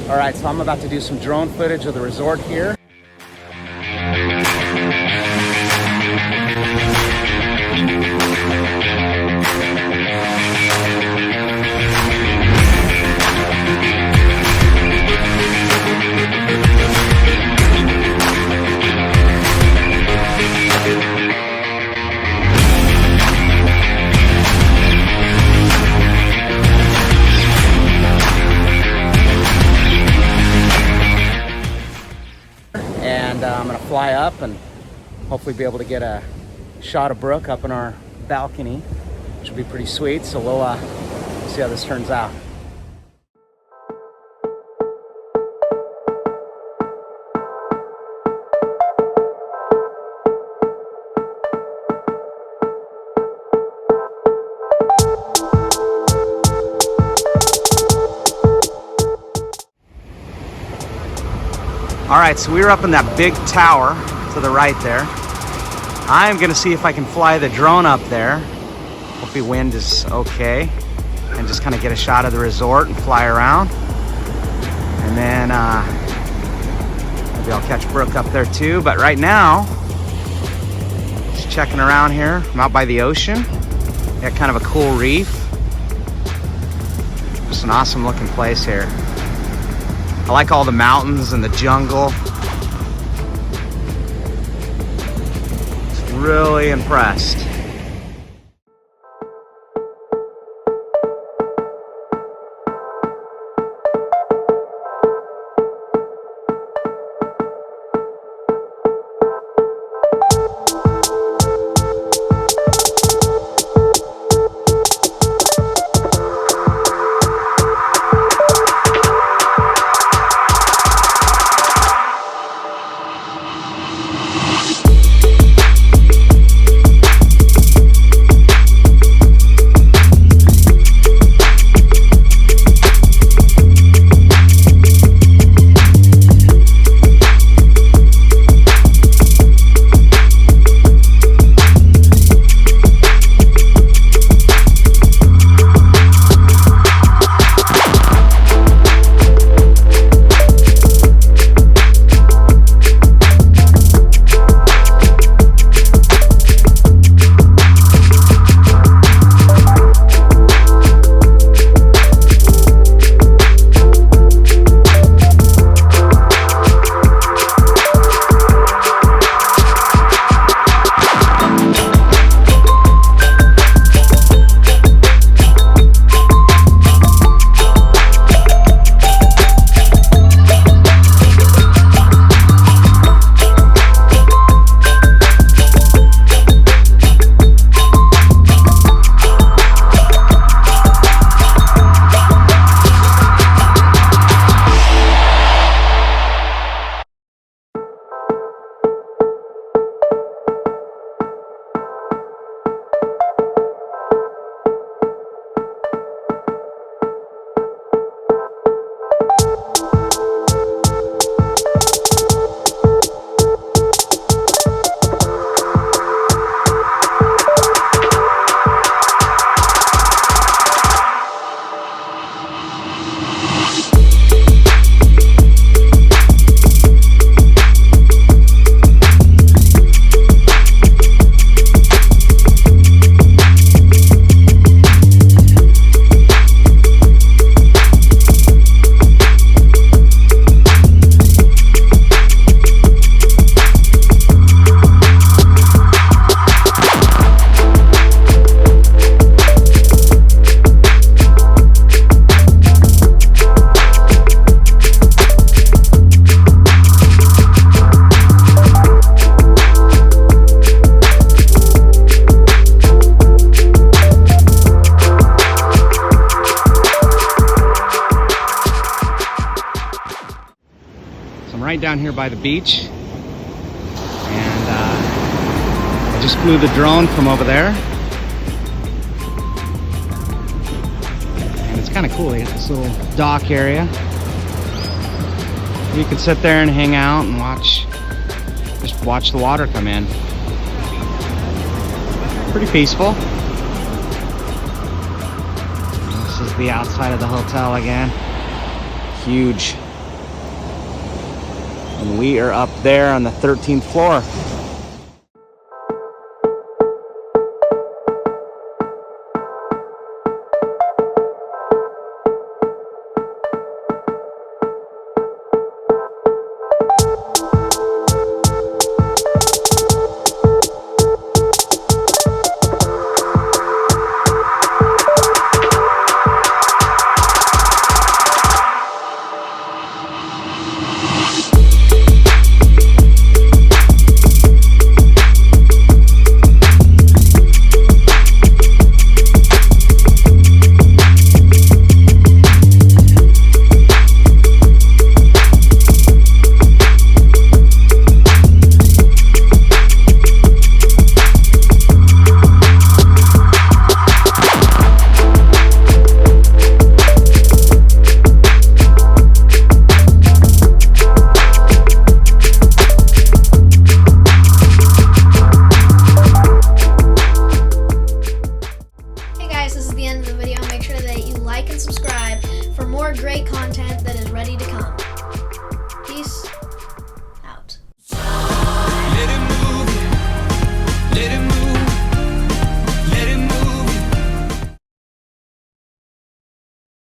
All right, so I'm about to do some drone footage of the resort here. I'm gonna fly up and hopefully be able to get a shot of Brooke up in our balcony, which will be pretty sweet. So we'll see how this turns out. All right, so we were up in that big tower to the right there. I'm gonna see if I can fly the drone up there. Hopefully wind is okay. And just kind of get a shot of the resort and fly around. And then maybe I'll catch Brooke up there too. But right now, just checking around here. I'm out by the ocean. Got kind of a cool reef. Just an awesome looking place here. I like all the mountains and the jungle. Just really impressed. Right down here by the beach, and I just flew the drone from over there, and it's kind of cool. They got this little dock area. You can sit there and hang out and just watch the water come in. Pretty peaceful. This is the outside of the hotel again. Huge And we are up there on the 13th floor. This is the end of the video. Make sure that you like and subscribe for more great content that is ready to come.